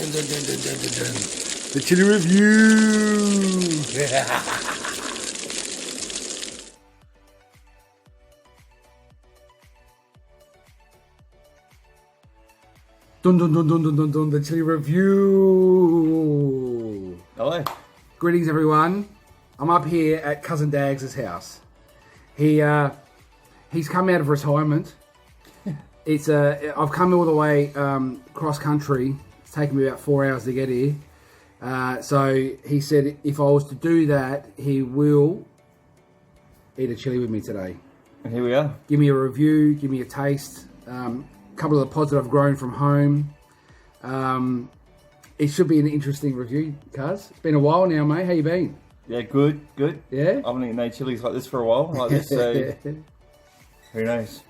The chili review. Dun dun dun dun dun dun dun. The chili review. Hello. Greetings, everyone. I'm up here at cousin Dags' house. He's come out of retirement. I've come all the way cross country. It's taken me about 4 hours to get here. So he said if I was to do that, he will eat a chili with me today. And here we are. Give me a review, give me a taste. A couple of the pods that I've grown from home. It should be an interesting review, Cuz. It's been a while now, mate. How you been? Yeah, good. Yeah? I haven't eaten no chilies like this for a while, like this, so who knows?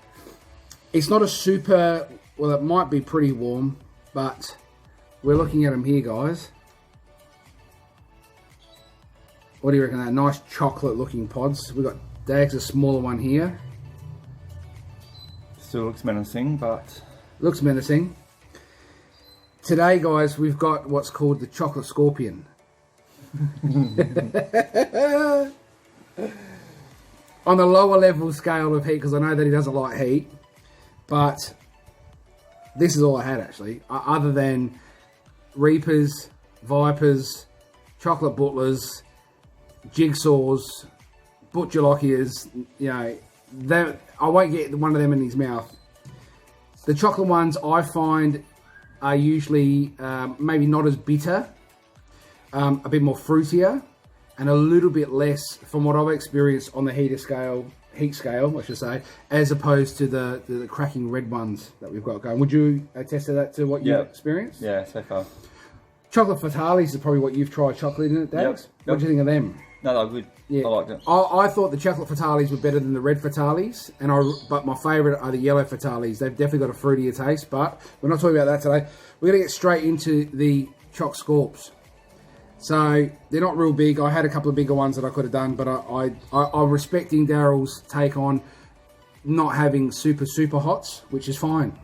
It's not a super, well, it might be pretty warm, but we're looking at them here, guys. What do you reckon? That nice chocolate-looking pods. We've got Dags, a smaller one here. Still looks menacing, but... Looks menacing. Today, guys, we've got what's called the chocolate scorpion. On the lower level scale of heat, because I know that he doesn't like heat, but this is all I had actually, other than Reapers, Vipers, chocolate butlers, jigsaws, butcher lockiers. You know, I won't get one of them in his mouth. The chocolate ones I find are usually maybe not as bitter, a bit more fruitier, and a little bit less, from what I've experienced on the heat scale, I should say, as opposed to the cracking red ones that we've got going. Would you attest to that, to what you've experienced? Yeah, so far. Chocolate Fatalis is probably what you've tried chocolate in it, Dags? Yep. What do you think of them? No, they're good. Yeah. I liked it. I thought the chocolate Fatalis were better than the red Fatalis, but my favourite are the yellow Fatalis. They've definitely got a fruitier taste, but we're not talking about that today. We're going to get straight into the Choc Scorps. So they're not real big. I had a couple of bigger ones that I could have done, but I'm respecting Daryl's take on not having super hots, which is fine.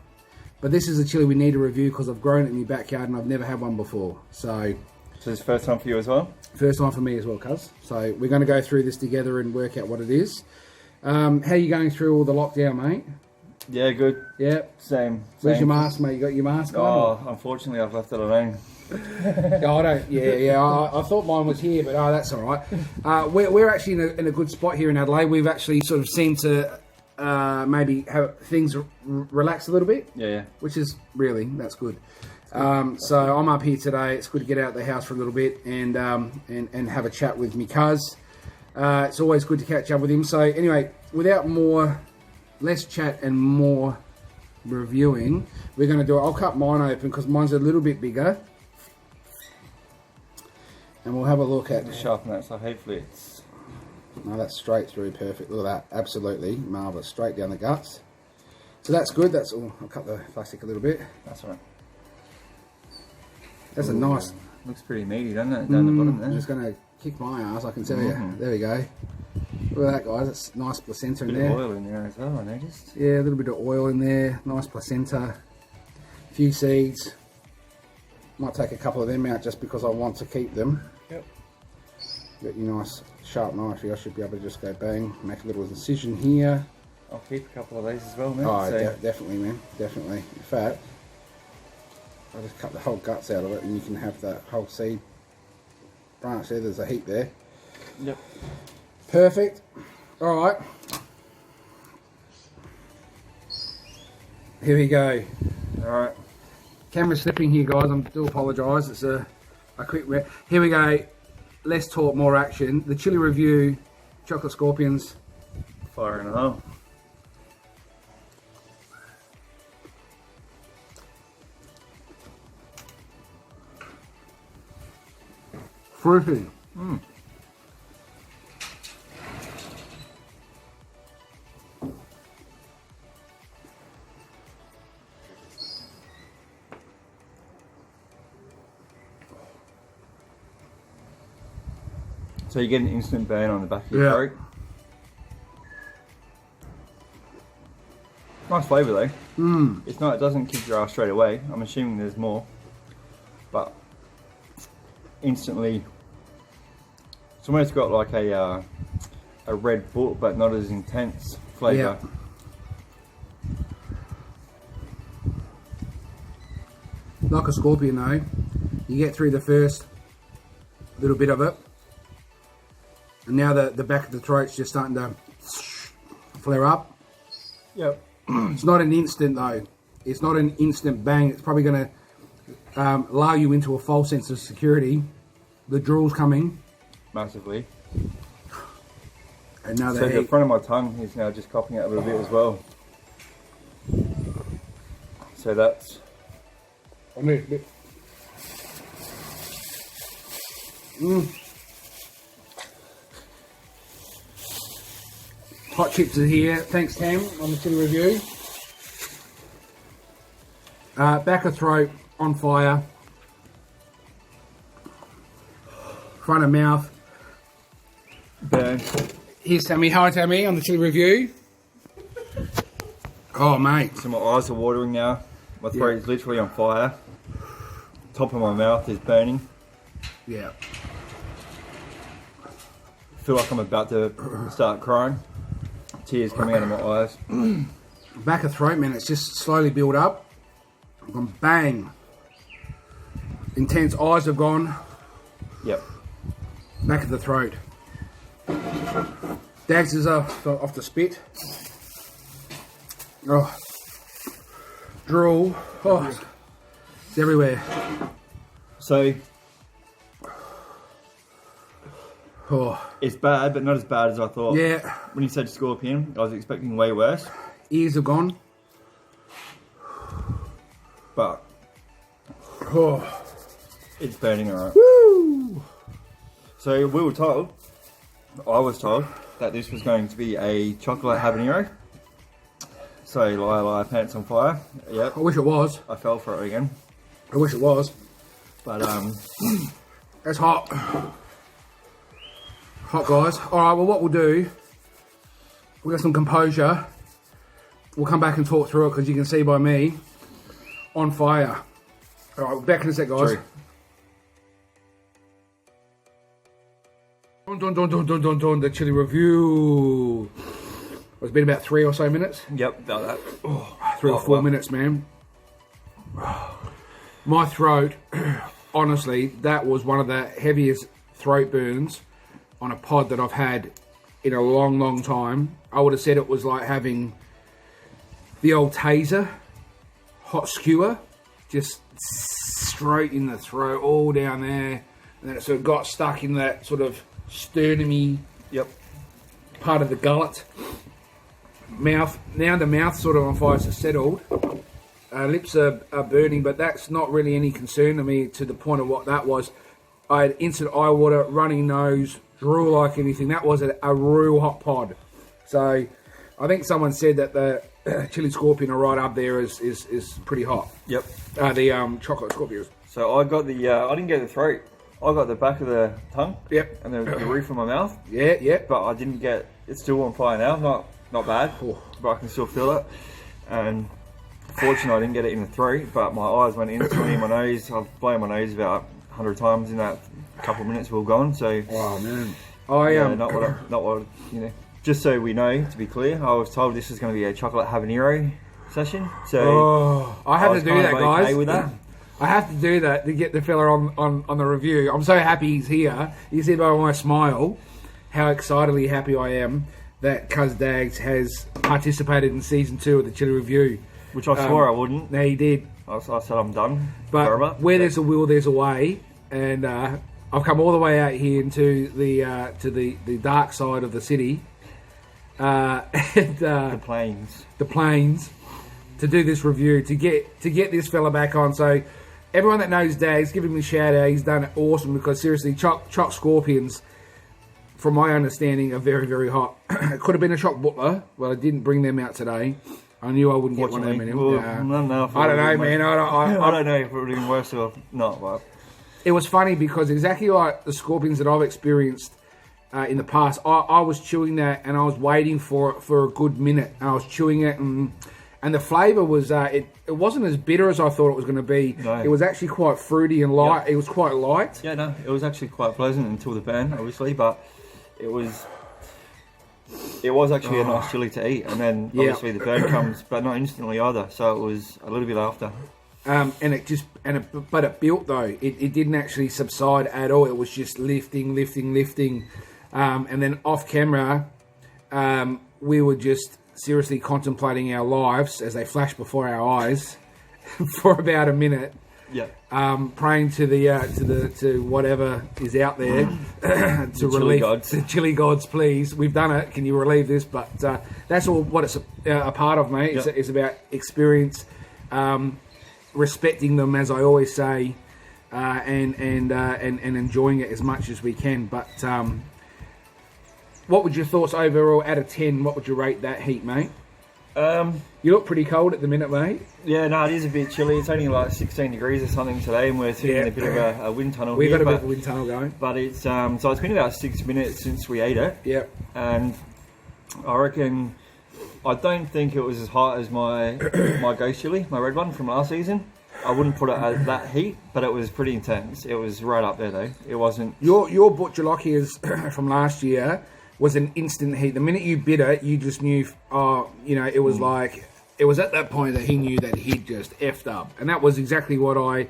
But this is a chili we need to review because I've grown it in my backyard and I've never had one before. So it's the first time for you as well? First time for me as well, cuz. So we're going to go through this together and work out what it is. How are you going through all the lockdown, mate? Yeah, good. Yeah. Same. Where's your mask, mate? You got your mask on? Oh, unfortunately, I've left it at home. I don't. Yeah. I thought mine was here, but that's all right. We're actually in a good spot here in Adelaide. We've actually sort of seemed to maybe have things relax a little bit. Yeah. Which is that's good. So I'm up here today. It's good to get out of the house for a little bit and have a chat with me cuz. It's always good to catch up with him. So anyway, without less chat and more reviewing, we're going to do it. I'll cut mine open because mine's a little bit bigger. And we'll have a look at... Sharpen that, so hopefully it's... No, that's straight through, perfect. Look at that, absolutely marvellous. Straight down the guts. So that's good. That's all. I'll cut the plastic a little bit. That's all right. That's a nice... Looks pretty meaty, doesn't it? Down the bottom there. It's going to kick my ass, I can tell you. There we go. Look at that, guys. That's nice placenta in there. Bit of oil in there as well, I noticed. Yeah, a little bit of oil in there. Nice placenta. A few seeds. Might take a couple of them out just because I want to keep them. Yep. Got your nice sharp knife here. I should be able to just go bang, make a little incision here. I'll keep a couple of these as well, mate. Oh, definitely, man. Definitely. In fact, I'll just cut the whole guts out of it and you can have that whole seed branch there. There's a heap there. Yep. Perfect. All right. Here we go. All right. Camera slipping here, guys. I do apologise. It's a quick... Here we go. Less talk, more action. The chili review, chocolate scorpions. Fire in a hole. Fruity. So you get an instant burn on the back of your throat. Nice flavour though. It's not. It doesn't kick your ass straight away. I'm assuming there's more. but instantly, it's almost got like a Red Bull, but not as intense flavour. Yeah. Like a scorpion though, you get through the first little bit of it, and now the back of the throat's just starting to flare up. Yep. It's not an instant though. It's not an instant bang. It's probably going to lull you into a false sense of security. The drool's coming. Massively. And now so the front of my tongue is now just coughing out a little bit as well. So that's... I need a bit. Hot chips are here. Thanks, Tam, on the chili review. Back of throat on fire. Front of mouth. Burn. Here's Tammy. Hi, Tammy, on the chili review. Oh, mate. So my eyes are watering now. My throat is literally on fire. Top of my mouth is burning. Yeah. I feel like I'm about to start crying. Tears coming out of my eyes. Back of throat, man, it's just slowly built up. Gone bang. Intense eyes have gone. Yep. Back of the throat. Dags is off the spit. Oh. Drool. Oh. It's everywhere. So, Oh. it's bad, but not as bad as I thought. Yeah. When you said scorpion, I was expecting way worse. Ears have gone. But Oh. it's burning alright. Woo! So we were told, I was told, that this was going to be a chocolate habanero. So lie, pants on fire. Yep. I wish it was. I fell for it again. I wish it was. But That's hot. Hot, guys. Alright, well, what we'll do, we've got some composure. We'll come back and talk through it because you can see by me, on fire. Alright, back in a sec, guys. True. Dun, the chili review. It's been about 3 or so minutes. Yep, about that. Oh, 3 or 4 minutes, man. My throat, honestly, that was one of the heaviest throat burns on a pod that I've had in a long, long time. I would have said it was like having the old taser, hot skewer, just straight in the throat, all down there. And then it sort of got stuck in that sort of sternumy part of the gullet. Mouth, now the mouth sort of on fire has settled. Lips are burning, but that's not really any concern to me to the point of what that was. I had instant eye water, runny nose, drool like anything. That was a real hot pod. So I think someone said that the chili scorpion are right up there is pretty hot. Yep. The chocolate scorpions. So I got the, I didn't get the throat. I got the back of the tongue. Yep. And the roof of my mouth. Yeah, yeah. But I didn't get, it's still on fire now. Not bad, but I can still feel it. And fortunately I didn't get it in the throat, but my eyes went instantly in my nose. I've blown my nose about 100 times in that couple of minutes we were gone. So, oh man, not what you know. Just so we know, to be clear, I was told this is going to be a chocolate habanero session. So I have to do that, guys. Okay with that. I have to do that to get the fella on the review. I'm so happy he's here. You see by my smile how excitedly happy I am that Cuz Dags has participated in season 2 of the Chili Review. Which I swore I wouldn't. No, he did. I said I'm done. But forever. where there's a will, there's a way. And I've come all the way out here into the dark side of the city. The plains. The plains. To do this review, to get this fella back on. So everyone that knows Dags, give him a shout out. He's done it awesome because seriously, choc scorpions, from my understanding, are very, very hot. It could have been a choc butler. Well, I didn't bring them out today. I knew I wouldn't get one of them anymore. Well, I don't know, man. I don't know if it would have been worse or not. But it was funny because exactly like the scorpions that I've experienced in the past, I was chewing that and I was waiting for a good minute. And I was chewing it and And the flavour was, it wasn't as bitter as I thought it was going to be. No. It was actually quite fruity and light. Yep. It was quite light. Yeah, no, it was actually quite pleasant until the burn, obviously, but it was actually a nice chili to eat. And then obviously the burn comes, but not instantly either. So it was a little bit after. But it built though. It didn't actually subside at all. It was just lifting. And then off camera, we were just seriously contemplating our lives as they flashed before our eyes for about a minute. Yeah. Praying to whatever is out there to relieve the chili gods, please. We've done it. Can you relieve this? But that's all what it's a part of, mate. Yep. It's about experience, respecting them, as I always say, and enjoying it as much as we can. But what would your thoughts overall out of 10? What would you rate that heat, mate? You look pretty cold at the minute, mate. Yeah, no, it is a bit chilly. It's only like 16 degrees or something today, and we're sitting in a bit of a wind tunnel. We've here, got a bit of a wind tunnel going. But it's so it's been about 6 minutes since we ate it. Yep. And I reckon I don't think it was as hot as my ghost chili, my red one from last season. I wouldn't put it at that heat, but it was pretty intense. It was right up there though. It wasn't. Your Butcherlockiers from last year was an instant heat. The minute you bit it, you just knew. It was like it was at that point that he knew that he'd just effed up, and that was exactly what I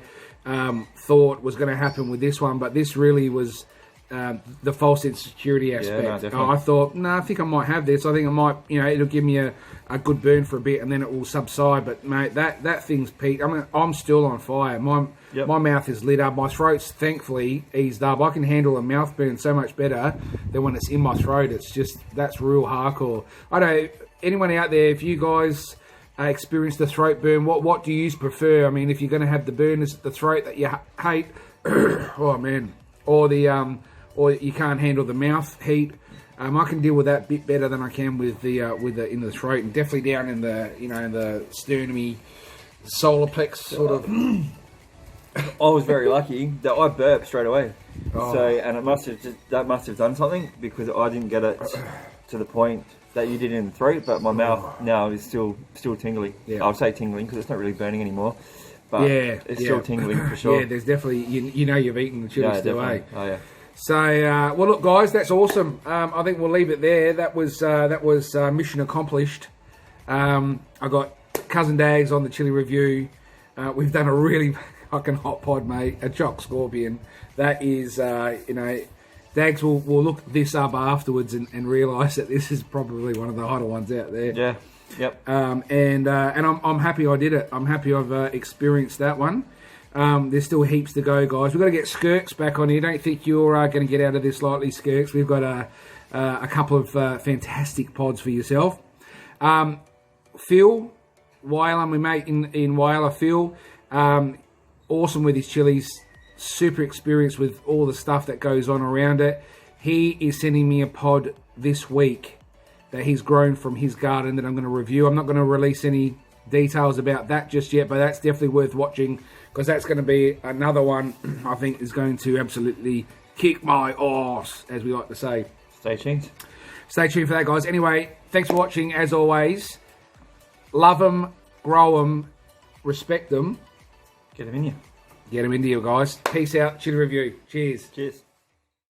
thought was going to happen with this one. But this really was the false insecurity aspect. Yeah, no, definitely. I thought, I think I might have this. I think I might, it'll give me a good burn for a bit, and then it will subside. But mate, that thing's peaked. I mean, I'm still on fire. My mouth is lit up. My throat's thankfully eased up. I can handle a mouth burn so much better than when it's in my throat. It's just, that's real hardcore. I don't know, anyone out there, if you guys experience the throat burn, what do you prefer? I mean, if you're going to have the burn, is it the throat that you hate? Oh man, or you can't handle the mouth heat. I can deal with that a bit better than I can with the in the throat, and definitely down in the in the sternumy solar plex sort of. I was very lucky that I burped straight away. And it must have done something, because I didn't get it to the point that you did in the throat, but my mouth now is still tingly. Yeah. I would say tingling because it's not really burning anymore, but it's still tingling for sure. Yeah, there's definitely you've eaten the chili still, eh? Oh yeah. So, well, look, guys, that's awesome. I think we'll leave it there. That was mission accomplished. I got Cousin Dags on the chili review. We've done a really fucking hot pod, mate. A choc scorpion. That is, Dags will look this up afterwards and realise that this is probably one of the hotter ones out there. Yeah. Yep. And I'm happy I did it. I'm happy I've experienced that one. There's still heaps to go, guys. We've got to get Skirks back on here. Don't think you're going to get out of this lightly, Skirks. We've got a couple of fantastic pods for yourself. Phil Weiler, my mate in Weiler, Phil, awesome with his chilies. Super experienced with all the stuff that goes on around it. He is sending me a pod this week that he's grown from his garden that I'm going to review. I'm not going to release any details about that just yet, but that's definitely worth watching, because that's going to be another one I think is going to absolutely kick my arse, as we like to say. Stay tuned. Stay tuned for that, guys. Anyway, thanks for watching, as always. Love them, grow them, respect them. Get them in you. Get them into you, guys. Peace out. Chili review. Cheers. Cheers.